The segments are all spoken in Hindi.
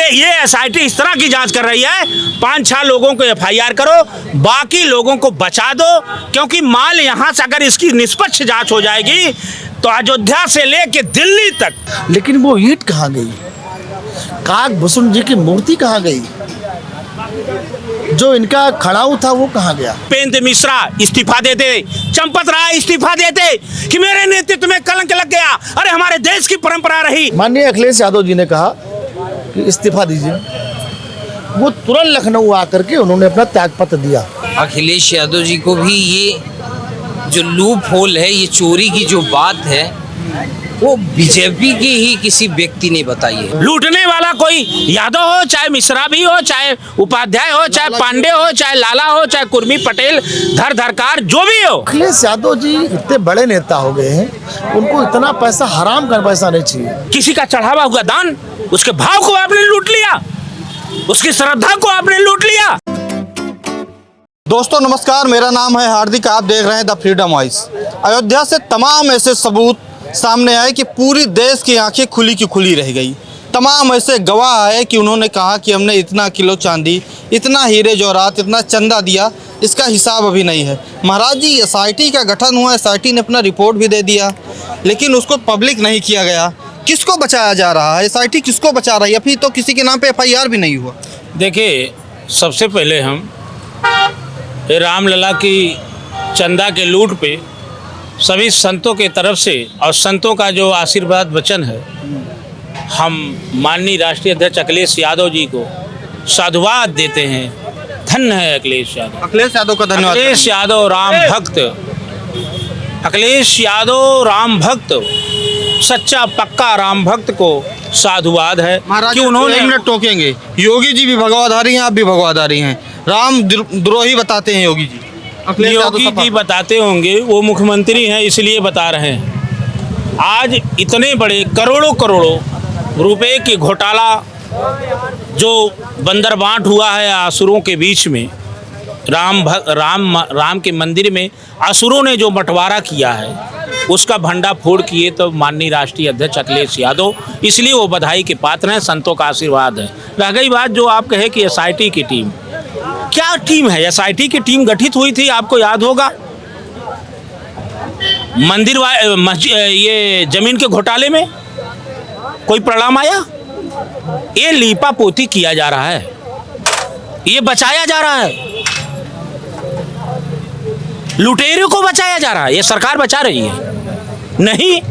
ये एसआईटी इस तरह की जांच कर रही है, 5-6 लोगों को एफआईआर करो, बाकी लोगों को बचा दो, क्योंकि माल यहाँ से अगर इसकी निष्पक्ष जांच हो जाएगी तो अयोध्या से लेके दिल्ली तक। लेकिन वो ईंट कहाँ गई? काकभूषण जी की मूर्ति कहाँ गई? जो इनका खड़ाऊ था वो कहाँ गया? उपेंद्र मिश्रा इस्तीफा देते, चंपत राय इस्तीफा देते कि मेरे नेतृत्व में कलंक लग गया, अरे हमारे देश की परंपरा रही। माननीय अखिलेश यादव जी ने कहा कि इस्तीफा दीजिए, वो तुरंत लखनऊ आकर के उन्होंने अपना त्यागपत्र दिया। अखिलेश यादव जी को भी ये जो लूप होल है, ये चोरी की जो बात है, वो बीजेपी के ही किसी व्यक्ति ने बताई है। लूटने वाला कोई यादव हो, चाहे मिश्रा भी हो, चाहे उपाध्याय हो, चाहे पांडे हो, चाहे लाला हो, चाहे कुर्मी पटेल, धरकार जो भी हो। अखिलेश यादव जी इतने बड़े नेता हो गए हैं, उनको इतना पैसा, हराम का पैसा नहीं चाहिए। किसी का चढ़ावा हुआ दान, उसके भाव को आपने लूट लिया, उसकी श्रद्धा को आपने लूट लिया। दोस्तों नमस्कार, मेरा नाम है हार्दिक, आप देख रहे हैं द फ्रीडम वॉइस। अयोध्या से तमाम ऐसे सबूत सामने आए कि पूरी देश की आंखें खुली की खुली रह गई। तमाम ऐसे गवाह है कि उन्होंने कहा कि हमने इतना किलो चांदी, इतना हीरे जवाहरात, इतना चंदा दिया, इसका हिसाब अभी नहीं है। महाराज जी, एसआईटी का गठन हुआ, एसआईटी ने अपना रिपोर्ट भी दे दिया, लेकिन उसको पब्लिक नहीं किया गया। किसको बचाया जा रहा है? एसआईटी किसको बचा रही है? अभी तो किसी के नाम पे एफआईआर भी नहीं हुआ। देखिए, सबसे पहले हम रामलला की चंदा के लूट पे सभी संतों के तरफ से और संतों का जो आशीर्वाद वचन है, हम माननीय राष्ट्रीय अध्यक्ष अखिलेश यादव जी को साधुवाद देते हैं। धन्य है अखिलेश यादव। अखिलेश यादव का धन्यवाद। अखिलेश यादव राम भक्त, अखिलेश यादव राम भक्त, सच्चा पक्का राम भक्त को साधुवाद है कि उन्होंने। 1 मिनट टोकेंगे, योगी जी भी भगवाधारी हैं, आप भी भगवाधारी हैं, राम द्रोही बताते हैं योगी जी। योगी जी बताते होंगे, वो मुख्यमंत्री हैं इसलिए बता रहे हैं। आज इतने बड़े करोड़ों रुपए की घोटाला जो बंदर बांट हुआ है असुरों के बीच में, राम के मंदिर में असुरों ने जो बंटवारा किया है, उसका भंडाफोड़ किए तो माननीय राष्ट्रीय अध्यक्ष अखिलेश यादव, इसलिए वो बधाई के पात्र हैं, संतों का आशीर्वाद है। रह गई बात जो आप कहे कि एसआईटी की टीम, क्या टीम है? एसआईटी की टीम गठित हुई थी, आपको याद होगा, मंदिर ये जमीन के घोटाले में कोई परिणाम आया? ये लीपा पोती किया जा रहा है, ये बचाया जा रहा है, लुटेरों को बचाया जा रहा है। ये सरकार बचा रही है नहीं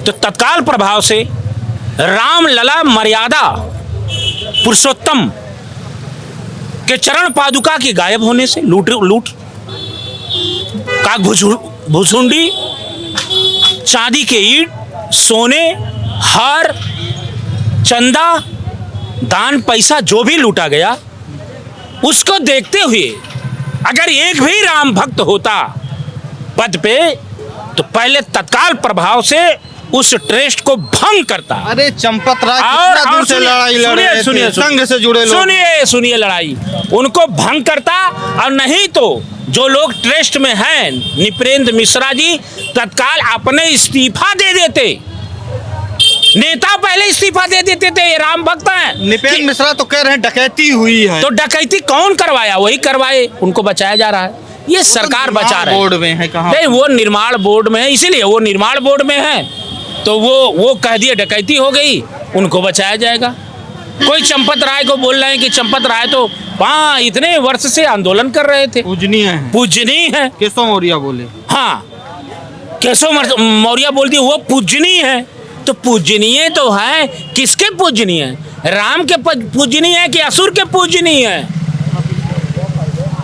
तो तत्काल प्रभाव से रामलला मर्यादा पुरुषोत्तम के चरण पादुका के गायब होने से लूट काकभूषुंडी, चांदी के ईंट, सोने, हार, चंदा, दान पैसा जो भी लूटा गया, उसको देखते हुए अगर एक भी राम भक्त होता पद पे तो पहले तत्काल प्रभाव से उस ट्रस्ट को भंग करता। अरे चंपत राय कितना दूर से लड़ाई लड़ रहे थे, संघ से जुड़े लोग। सुनिए लड़ाई उनको भंग करता, और नहीं तो जो लोग ट्रस्ट में हैं, नृपेंद्र मिश्रा जी तत्काल अपने इस्तीफा दे देते। नेता पहले इस्तीफा दे देते थे, ये राम भक्त हैं। नृपेंद्र मिश्रा तो कह रहे हैं डकैती हुई है, तो डकैती कौन करवाया? वही करवाए, उनको बचाया जा रहा है। ये सरकार बचा रही है। बोर्ड में है कहाँ? नहीं, वो निर्माण बोर्ड में है, इसीलिए वो निर्माण बोर्ड में है, तो वो कह दिए डकैती हो गई, उनको बचाया जाएगा। कोई चंपत राय को बोल रहे हैं कि चंपत राय तो इतने वर्ष से आंदोलन कर रहे थे, पूजनीय है। केशव मौर्य बोले, हाँ, केशव मौर्य बोल दिए वो पूजनीय है, तो पूजनीय तो है, किसके पूजनीय है? राम के पूजनीय है कि असुर के पूजनीय है?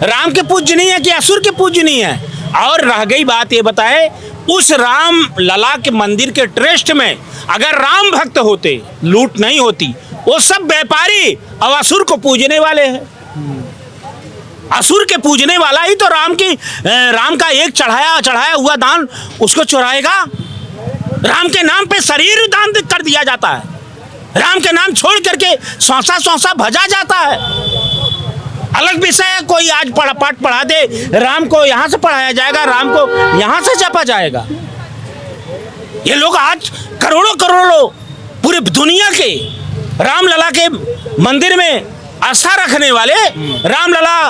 राम के पूजनीय है कि असुर के पूजनीय है? और रह गई बात, ये बताए, उस राम लला के मंदिर के ट्रस्ट में अगर राम भक्त होते, लूट नहीं होती। वो सब व्यापारी और असुर को पूजने वाले हैं। असुर के पूजने वाला ही तो राम का एक चढ़ाया हुआ दान उसको चुराएगा। राम के नाम पे शरीर दान कर दिया जाता है, राम के नाम छोड़ करके सौंसा भजा जाता है। अलग विषय है, कोई आज पाठ पढ़ा दे, राम को यहाँ से पढ़ाया जाएगा, राम को यहाँ से जपा जाएगा। ये लोग आज करोड़ों पूरे दुनिया के रामलला के मंदिर में आस्था रखने वाले, रामलला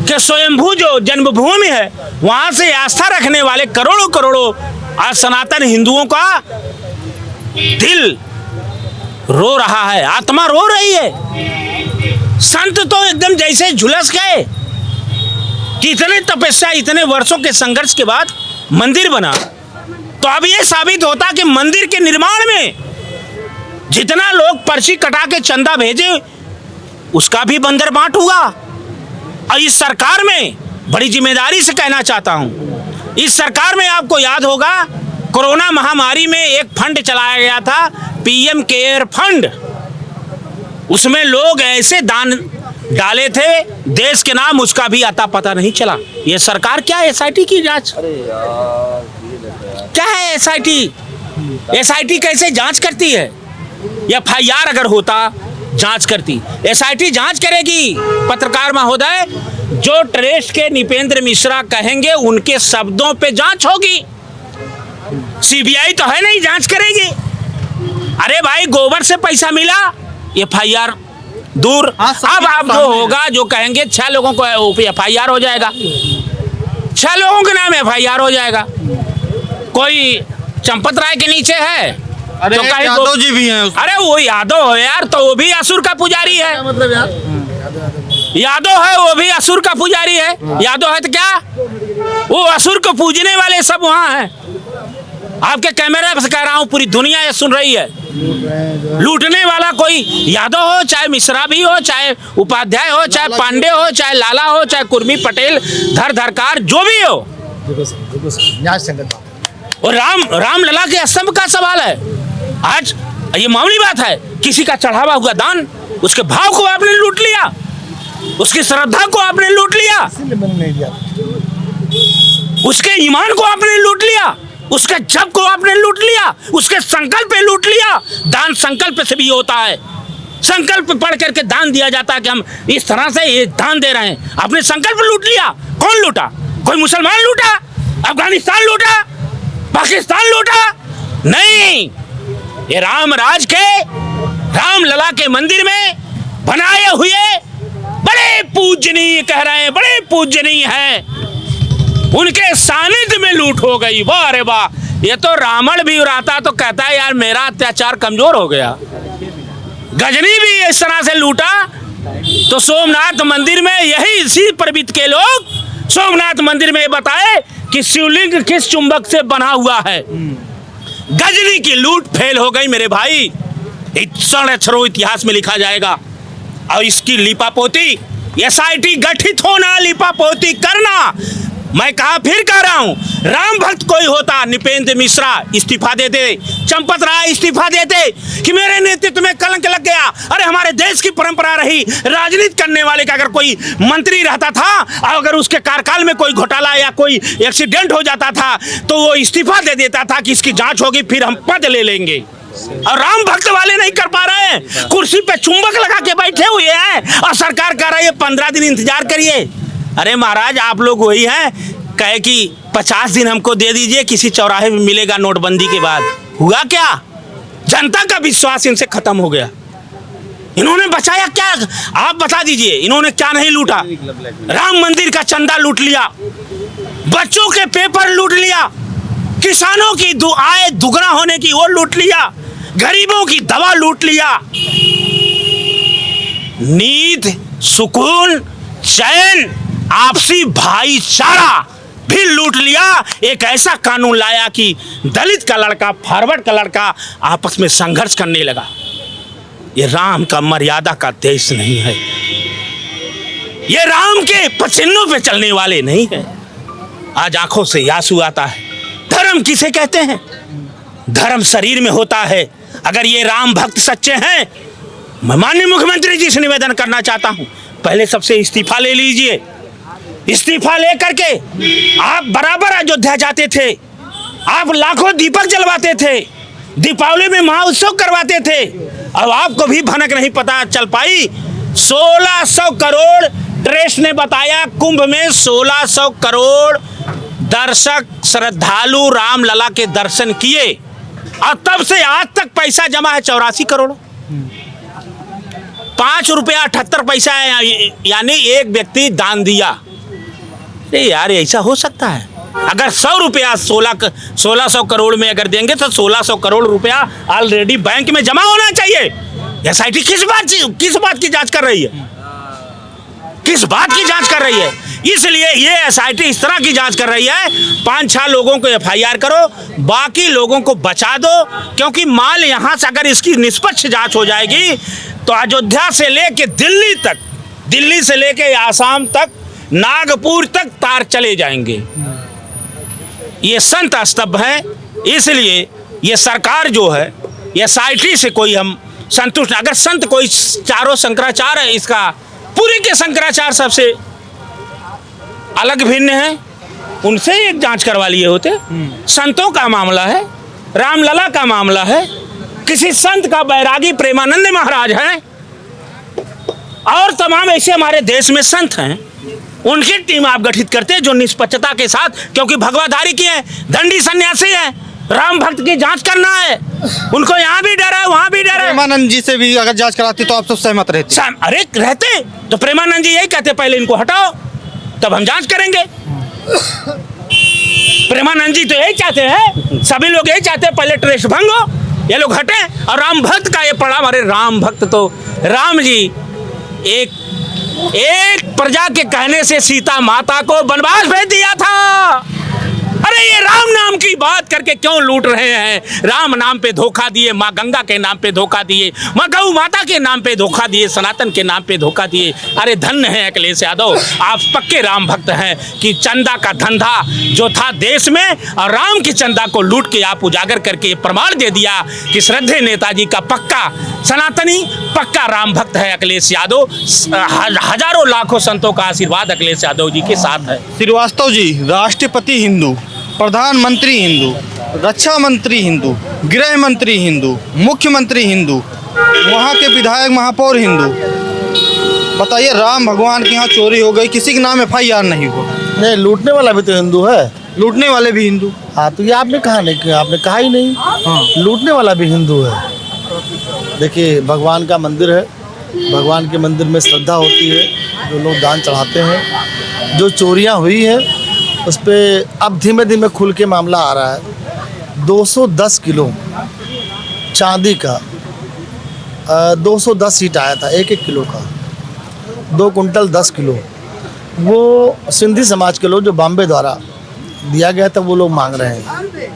के स्वयंभू जो जन्मभूमि है वहां से आस्था रखने वाले करोड़ों करोड़ों आज सनातन हिंदुओं का दिल रो रहा है, आत्मा रो रही है। संत तो एकदम जैसे झुलस गए कि इतने तपस्या, इतने वर्षों के संघर्ष के बाद मंदिर बना। तो अब ये साबित होता कि मंदिर के निर्माण में जितना लोग पर्ची कटा के चंदा भेजे उसका भी बंदर बांट हुआ। और इस सरकार में बड़ी जिम्मेदारी से कहना चाहता हूं, इस सरकार में आपको याद होगा कोरोना महामारी में एक फंड चलाया गया था, पीएम केयर फंड। उसमें लोग ऐसे दान डाले थे देश के नाम, उसका भी अता पता नहीं चला। ये सरकार क्या है? एसआईटी की जांच क्या है? एसआईटी कैसे जांच करती है? एफआईआर अगर होता जांच करती, एसआईटी जांच करेगी। पत्रकार महोदय, जो ट्रेस्ट के निपेंद्र मिश्रा कहेंगे उनके शब्दों पे जांच होगी। सीबीआई तो है नहीं, जांच करेगी। अरे भाई, गोबर से पैसा मिला, एफआईआर दूर। अब आप जो होगा, जो कहेंगे 6 लोगों को एफआईआर हो जाएगा, 6 लोगों के नाम एफआईआर हो जाएगा। कोई चंपत राय के नीचे है अरे तो यादव जी भी हैं उसमें। अरे वो यादव हो यार, तो वो भी असुर का पुजारी है। मतलब यार यादव है, वो भी असुर का पुजारी है। यादव है तो क्या, वो असुर को पूजने वाले सब वहां हैं। आपके कैमरे से कह रहा हूं, पूरी दुनिया ये सुन रही है। लूटने वाला कोई यादव हो, चाहे मिश्रा भी हो, चाहे उपाध्याय हो, चाहे पांडे हो, चाहे लाला हो, चाहे कुर्मी पटेल, धरकार जो भी हो। न्याय संगत और रामलला के स्तंभ का सवाल है। आज ये मामूली बात है, किसी का चढ़ावा हुआ दान, उसके भाव को आपने लूट लिया, उसकी श्रद्धा को आपने लूट लिया, नहीं दिया, उसके ईमान को आपने लूट लिया, उसके जप को आपने लूट लिया, उसके संकल्प पे लूट लिया। दान संकल्प से भी होता है, संकल्प पढ़ करके दान दिया जाता है कि हम इस तरह से ये दान दे रहे हैं। आपने संकल्प लूट लिया। कौन लूटा? कोई मुसलमान लूटा? अफगानिस्तान लूटा? पाकिस्तान लूटा? नहीं, ये रामराज के रामलला के मंदिर में बनाए हुए बड़े पूजनीय कह रहे हैं, बड़े पूजनीय हैं, उनके सानिध्य में लूट हो गई। वाह रे वाह, ये तो रावण भी उड़ाता तो कहता है यार मेरा अत्याचार कमजोर हो गया। गजनी भी इस तरह से लूटा तो सोमनाथ मंदिर में यही इसी प्रवृत्ति के लोग सोमनाथ मंदिर में बताए कि शिवलिंग किस चुंबक से बना हुआ है। गजनी की लूट फेल हो गई मेरे भाई, अक्षरों इतिहास में लिखा जाएगा। और इसकी लिपापोती, एसआईटी गठित होना, लिपापोती करना। मैं फिर कह रहा हूं, राम भक्त कोई होता, निपेंद्र मिश्रा इस्तीफा देते, चंपत राय इस्तीफा देते कि मेरे नेतृत्व में कलंक लग गया। अरे हमारे देश की परंपरा रही, राजनीति करने वाले का अगर कोई मंत्री रहता था और अगर उसके कार्यकाल में कोई घोटाला या कोई एक्सीडेंट हो जाता था तो वो इस्तीफा दे देता था कि इसकी जांच होगी फिर हम पद ले लेंगे। और राम भक्त वाले नहीं कर पा रहे हैं, कुर्सी पे चुंबक लगा के बैठे हुए हैं और सरकार कह रही है 15 दिन इंतजार करिए। अरे महाराज, आप लोग वही हैं कहे कि 50 दिन हमको दे दीजिए, किसी चौराहे में मिलेगा नोटबंदी के बाद। हुआ क्या? जनता का विश्वास इनसे खत्म हो गया। इन्होंने बचाया क्या? आप बता दीजिए, इन्होंने क्या नहीं लूटा? राम मंदिर का चंदा लूट लिया, बच्चों के पेपर लूट लिया, किसानों की आय दुगना होने की वो लूट लिया, गरीबों की दवा लूट लिया, नींद, सुकून, चैन, आपसी भाईचारा भी लूट लिया। एक ऐसा कानून लाया कि दलित का लड़का, फॉरवर्ड का लड़का आपस में संघर्ष करने लगा। ये राम का मर्यादा का देश नहीं है, ये राम के पसीनों पे चलने वाले नहीं है। आज आंखों से आंसू आता है। धर्म किसे कहते हैं? धर्म शरीर में होता है। अगर ये राम भक्त सच्चे हैं, मैं माननीय मुख्यमंत्री जी से निवेदन करना चाहता हूं, पहले सबसे इस्तीफा ले लीजिए। इस्तीफा लेकर के आप बराबर अयोध्या जाते थे, आप लाखों दीपक जलवाते थे, दीपावली में महाउत्सव करवाते थे। अब आपको भी भनक नहीं पता चल पाई। 1600 करोड़ ट्रस्ट ने बताया, कुंभ में 1600 करोड़ दर्शक श्रद्धालु रामलला के दर्शन किए और तब से आज तक पैसा जमा है 84 करोड़। ₹5.78 है, यानी एक व्यक्ति दान दिया। अरे यार, ऐसा हो सकता है? अगर 100 रुपया 1600 करोड़ में अगर देंगे तो 1600 करोड़ रुपया ऑलरेडी बैंक में जमा होना चाहिए। एसआईटी किस बात की जांच कर रही है? किस बात की जांच कर रही है? इसलिए ये एसआईटी इस तरह की जांच कर रही है, 5-6 लोगों को एफआईआर करो, बाकी लोगों को बचा दो, क्योंकि माल यहाँ से अगर इसकी निष्पक्ष जांच हो जाएगी तो अयोध्या से लेके दिल्ली तक, दिल्ली से लेके आसाम तक, नागपुर तक तार चले जाएंगे। ये संत स्तंभ है, इसलिए ये सरकार जो है एसआईटी से कोई हम संतुष्ट। अगर संत कोई चारों शंकराचार्य है, इसका पूरे के शंकराचार्य सबसे अलग भिन्न है, उनसे एक जांच करवा लिए होते। संतों का मामला है, रामलला का मामला है, किसी संत का बैरागी प्रेमानंद महाराज है, और तमाम ऐसे हमारे देश में संत हैं, उनकी टीम आप गठित करते हैं जो निष्पक्षता के साथ, क्योंकि भगवाधारी की है, दंडी सन्यासी है, राम भक्त की जांच करना है, उनको यहाँ भी डर है, वहाँ भी डर है। प्रेमानंद जी से भी अगर जांच कराती तो आप सब सहमत रहते? अरे रहते तो प्रेमानंद जी यही कहते, पहले इनको हटाओ तब हम जांच करेंगे। प्रेमानंद जी तो यही चाहते हैं, सभी लोग यही चाहते हैं, पहले ट्रेस्ट भंग हो, ये लोग हटे, और राम भक्त का ये पड़ा। हमारे राम भक्त तो राम जी एक प्रजा के कहने से सीता माता को वनवास भेज दिया था। अरे ये राम नाम की बात करके क्यों लूट रहे हैं? राम नाम पे धोखा दिए, माँ गंगा के नाम पे धोखा दिए, माँ गौ माता के नाम पे धोखा दिए, सनातन के नाम पे धोखा दिए। अरे धन्य है अखिलेश यादव, आप पक्के राम भक्त हैं कि चंदा का धंधा जो था देश में, और राम की चंदा को लूट के आप उजागर करके प्रमाण दे दिया कि श्रद्धेय नेताजी का पक्का सनातनी, पक्का राम भक्त है अखिलेश यादव। हजारों लाखों संतों का आशीर्वाद अखिलेश यादव जी के साथ है। श्रीवास्तव जी, राष्ट्रपति हिंदू, प्रधानमंत्री हिंदू, रक्षा मंत्री हिंदू, गृह मंत्री हिंदू, मुख्यमंत्री हिंदू, वहाँ के विधायक महापौर हिंदू, बताइए राम भगवान के यहाँ चोरी हो गई, किसी के नाम एफआईआर नहीं हुआ। नहीं, लूटने वाला भी तो हिंदू है, लूटने वाले भी हिंदू। हाँ, तो ये आपने कहा नहीं कि आपने कहा ही नहीं। हाँ, लूटने वाला भी हिंदू है। देखिए, भगवान का मंदिर है, भगवान के मंदिर में श्रद्धा होती है, जो लोग दान चढ़ाते हैं। जो चोरियां हुई है उस पर अब धीमे धीमे खुल के मामला आ रहा है। 210 किलो चांदी का 210 सीट आया था, 1-1 किलो का, 2 कुंटल 10 किलो। वो सिंधी समाज के लोग जो बॉम्बे द्वारा दिया गया था, वो लोग मांग रहे हैं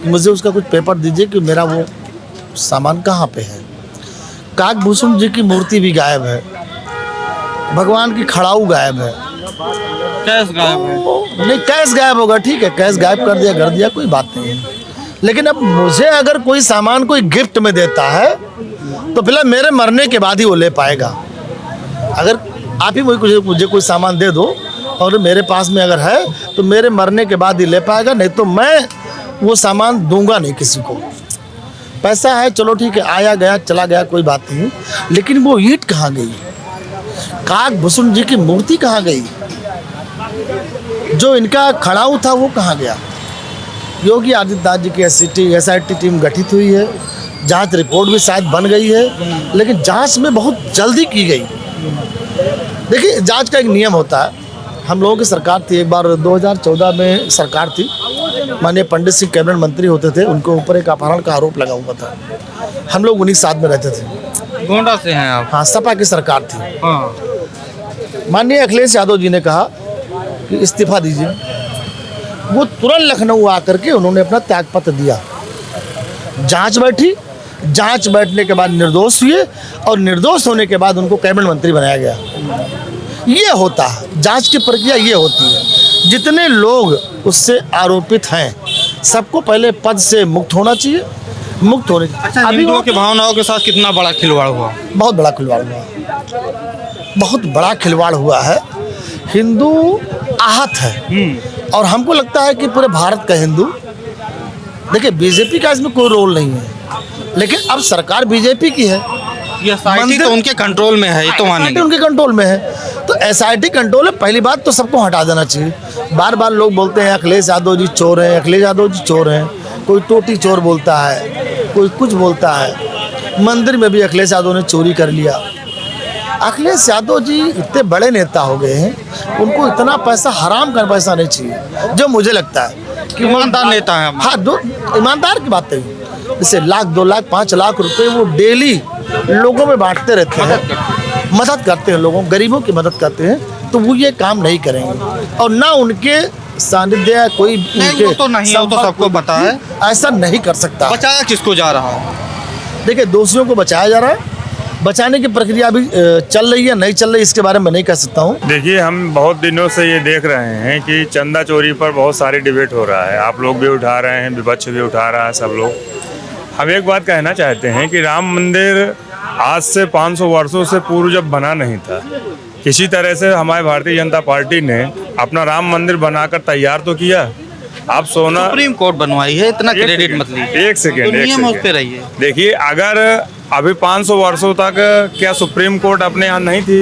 मुझे उसका कुछ पेपर दीजिए कि मेरा वो सामान कहाँ पे है। काकभूषण जी की मूर्ति भी गायब है, भगवान की खड़ाऊ गायब है, कैश गायब है। नहीं, कैश गायब होगा, ठीक है, कैश गायब कर दिया, कोई बात नहीं है। लेकिन अब मुझे अगर कोई सामान कोई गिफ्ट में देता है तो फिलहाल मेरे मरने के बाद ही वो ले पाएगा। अगर आप ही मुझे कोई सामान दे दो और मेरे पास में अगर है तो मेरे मरने के बाद ही ले पाएगा, नहीं तो मैं वो सामान दूंगा नहीं किसी को। पैसा है, चलो ठीक है, आया गया चला गया, कोई बात नहीं, लेकिन वो ईंट कहाँ गई? काकभूषण जी की मूर्ति कहाँ गई? जो इनका खड़ाऊ था वो कहाँ गया? योगी आदित्यनाथ जी की एसआईटी टीम गठित हुई है, जांच रिपोर्ट भी शायद बन गई है, लेकिन जांच में बहुत जल्दी की गई। देखिए, जांच का एक नियम होता है। हम लोगों की सरकार थी, एक बार 2014 में सरकार थी, माननीय पंडित सिंह कैबिनेट मंत्री होते थे, उनके ऊपर एक अपहरण का आरोप लगा हुआ था। हम लोग उन्हीं साथ में रहते थे। गोंडा से हैं आप? हाँ, सपा की सरकार थी। हाँ। माननीय अखिलेश यादव जी ने कहा कि इस्तीफा दीजिए। वो तुरंत लखनऊ आकर के उन्होंने अपना त्यागपत्र दिया। जांच बैठी, जांच बैठने के बाद निर्दोष हुए, और निर्दोष होने के बाद उनको कैबिनेट मंत्री बनाया गया। ये होता है, जांच की प्रक्रिया ये होती है। जितने लोग उससे आरोपित हैं सबको पहले पद से मुक्त होना चाहिए, मुक्त होने। अच्छा, हिंदुओं की भावनाओं के साथ कितना बड़ा खिलवाड़ हुआ? बहुत बड़ा खिलवाड़ हुआ, बहुत बड़ा खिलवाड़ हुआ है। हिंदू आहत है, और हमको लगता है कि पूरे भारत का हिंदू, देखिए बीजेपी का इसमें कोई रोल नहीं है, लेकिन अब सरकार बीजेपी की है, ये एसआईटी तो उनके कंट्रोल में है, ये तो मानेंगे। उनके कंट्रोल में है, तो एसआईटी कंट्रोल है। पहली बात तो सबको हटा देना चाहिए। बार बार लोग बोलते हैं अखिलेश यादव जी चोर हैं, अखिलेश यादव जी चोर हैं, कोई टोटी चोर बोलता है, कोई कुछ बोलता है। मंदिर में भी अखिलेश यादव ने चोरी कर लिया, अखिलेश यादव जी इतने बड़े नेता हो गए हैं, उनको इतना पैसा, हराम का पैसा नहीं चाहिए, जो मुझे लगता है कि ईमानदार नेता है। हाँ, दो ईमानदार की बात है। जैसे 1 लाख 2 लाख 5 लाख रुपए वो डेली लोगों में बांटते रहते हैं, मदद करते हैं, लोगों गरीबों की मदद करते हैं, तो वो ये काम नहीं करेंगे। और ना उनके सानिध्य कोई नहीं, वो तो नहीं है, वो तो सबको पता है, ऐसा नहीं कर सकता। बचाया किसको जा रहा है? देखिए, दोषियों को बचाया जा रहा है, बचाने की प्रक्रिया अभी चल रही है, नहीं चल रही इसके बारे में नहीं कह सकता हूँ। देखिए, हम बहुत दिनों से ये देख रहे हैं कि चंदा चोरी पर बहुत सारी डिबेट हो रहा है, आप लोग भी उठा रहे हैं, विपक्ष भी उठा रहा है, सब लोग। हम एक बात कहना चाहते हैं कि राम मंदिर आज से 500 वर्षों से पूर्व जब बना नहीं था, किसी तरह से हमारे भारतीय जनता पार्टी ने अपना राम मंदिर बनाकर तैयार तो किया। आप सोना सुप्रीम कोर्ट बनवाई है, इतना क्रेडिट मत लीजिए। एक सेकेंड, तो नियम उस पे रहिए। देखिए, अगर अभी 500 वर्षों तक क्या सुप्रीम कोर्ट अपने यहाँ नहीं थी?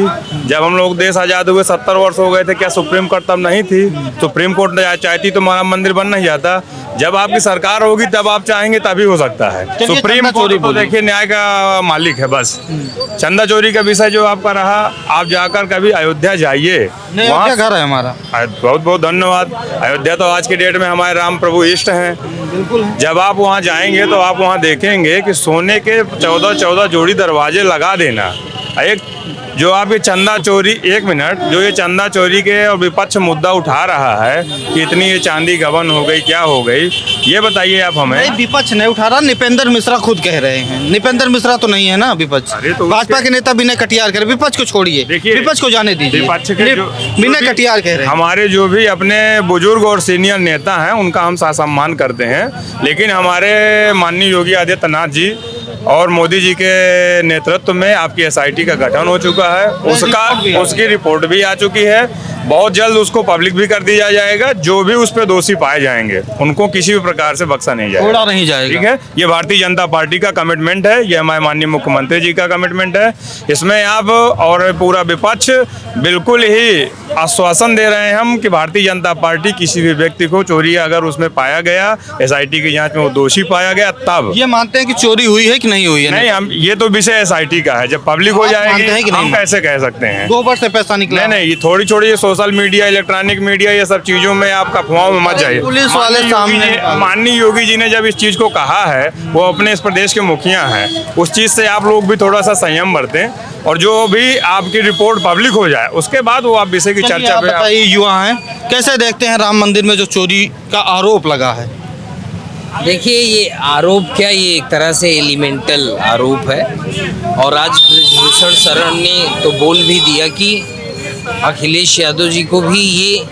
जब हम लोग देश आज़ाद हुए 70 वर्ष हो गए थे, क्या सुप्रीम कोर्ट तब नहीं थी? सुप्रीम कोर्ट चाहती तो हमारा मंदिर बन नहीं जाता। जब आपकी सरकार होगी तब आप चाहेंगे तभी हो सकता है। सुप्रीम कोर्ट तो देखिए न्याय का मालिक है बस। चंदा चोरी का विषय जो आपका रहा, आप जाकर कभी अयोध्या जाइए, वहाँ घर है हमारा। बहुत बहुत धन्यवाद। अयोध्या तो आज की डेट में हमारे राम प्रभु इष्ट हैं। जब आप वहाँ जाएंगे तो आप वहाँ देखेंगे कि सोने के 14 जोड़ी दरवाजे लगा देना। एक जो आप ये चंदा चोरी, एक मिनट, जो ये चंदा चोरी के और विपक्ष मुद्दा उठा रहा है कि इतनी ये चांदी गबन हो गई, क्या हो गई, ये बताइए आप हमें। नहीं, विपक्ष नहीं उठा रहा, निपेंद्र मिश्रा खुद कह रहे हैं। निपेंद्र मिश्रा तो नहीं है ना विपक्ष। अरे तो भाजपा के नेता विनय कटियार कह रहे, विपक्ष को छोड़िए, देखिए, विपक्ष को जाने दीजिए। विपक्ष के विनय कटियार कह रहे हैं हमारे जो भी अपने बुजुर्ग और सीनियर नेता हैं उनका हम सम्मान करते हैं, लेकिन हमारे माननीय योगी आदित्यनाथ जी और मोदी जी के नेतृत्व में आपकी एसआईटी का गठन हो चुका है, उसकी रिपोर्ट भी आ चुकी है। बहुत जल्द उसको पब्लिक भी कर दिया जाएगा। जो भी उस पर दोषी पाए जाएंगे उनको किसी भी प्रकार से बख्शा नहीं जाएगा, छोड़ा नहीं जाएगा। ठीक है, ये भारतीय जनता पार्टी का कमिटमेंट है, ये हमारे माननीय मुख्यमंत्री जी का कमिटमेंट है। इसमें आप और पूरा विपक्ष बिल्कुल ही आश्वासन दे रहे हैं हम कि भारतीय जनता पार्टी किसी भी व्यक्ति को चोरी अगर उसमें पाया गया, एसआईटी की जांच में वो दोषी पाया गया, तब ये मानते हैं कि चोरी हुई है कि नहीं हुई है? नहीं, हम ये तो विषय एसआईटी का है, जब पब्लिक हो जाएगी हम कैसे कह सकते हैं? गोबर से पैसा निकला। नहीं, ये थोड़ी छोड़ी सोशल मीडिया, इलेक्ट्रॉनिक मीडिया, ये सब चीजों में आप अफवाहों में मत जाइए। पुलिस वाले सामने, माननीय योगी जी ने जब इस चीज को कहा है, वो अपने इस प्रदेश के मुखिया हैं, उस चीज से आप लोग भी थोड़ा सा संयम बरतें, और जो भी आपकी रिपोर्ट पब्लिक हो जाए उसके बाद वो आप विषय की चर्चा पे। बताइए, युवा हैं, कैसे देखते हैं राम मंदिर में जो चोरी का आरोप लगा है? देखिए, ये आरोप क्या, ये एक तरह से एलिमेंटल आरोप है। और आज ब्रजभूषण शरण ने तो बोल भी दिया कि अखिलेश यादव जी को भी ये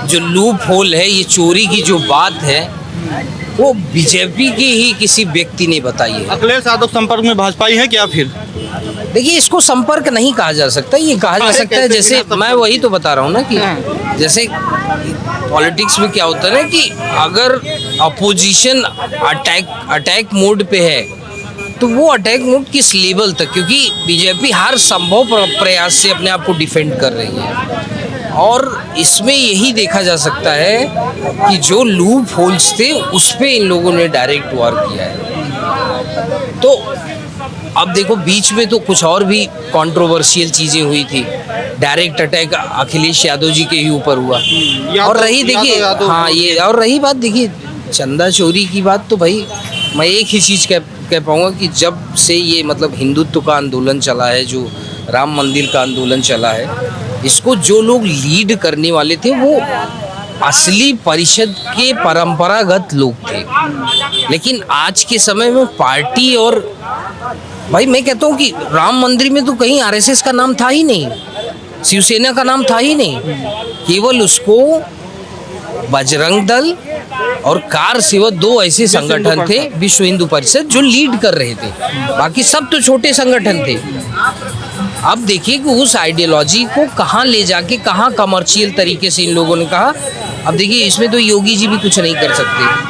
जो लूप होल है, ये चोरी की जो बात है, वो बीजेपी के ही किसी व्यक्ति ने बताई है। अखिलेश यादव संपर्क में भाजपाई है क्या फिर? देखिए, इसको संपर्क नहीं कहा जा सकता, ये कहा जा सकता है जैसे मैं वही तो बता रहा हूँ ना कि जैसे पॉलिटिक्स में क्या होता है ना कि अगर अपोजिशन अटैक मोड पे है तो वो अटैक मोड किस लेवल तक, क्योंकि बीजेपी हर संभव प्रयास से अपने आप को डिफेंड कर रही है, और इसमें यही देखा जा सकता है कि जो लूप होल्स थे उस पे इन लोगों ने डायरेक्ट वार किया है। तो अब देखो, बीच में तो कुछ और भी कंट्रोवर्शियल चीज़ें हुई थी। डायरेक्ट अटैक अखिलेश यादव जी के ही ऊपर हुआ। और रही देखिए, हाँ, ये और रही बात, देखिए चंदा चोरी की बात, तो भाई मैं एक ही चीज़ कह पाऊँगा कि जब से ये मतलब हिंदुत्व का आंदोलन चला है, जो राम मंदिर का आंदोलन चला है, इसको जो लोग लीड करने वाले थे वो असली परिषद के परंपरागत लोग थे। लेकिन आज के समय में पार्टी, और भाई मैं कहता हूँ कि राम मंदिर में तो कहीं आरएसएस का नाम था ही नहीं, शिवसेना का नाम था ही नहीं, केवल उसको बजरंग दल और कार सेवा, दो ऐसे संगठन थे, विश्व हिंदू परिषद, जो लीड कर रहे थे, बाकी सब तो छोटे संगठन थे। अब देखिए कि उस आइडियोलॉजी को कहाँ ले जाके, कहाँ कमर्शियल तरीके से इन लोगों ने कहा। अब देखिए, इसमें तो योगी जी भी कुछ नहीं कर सकते।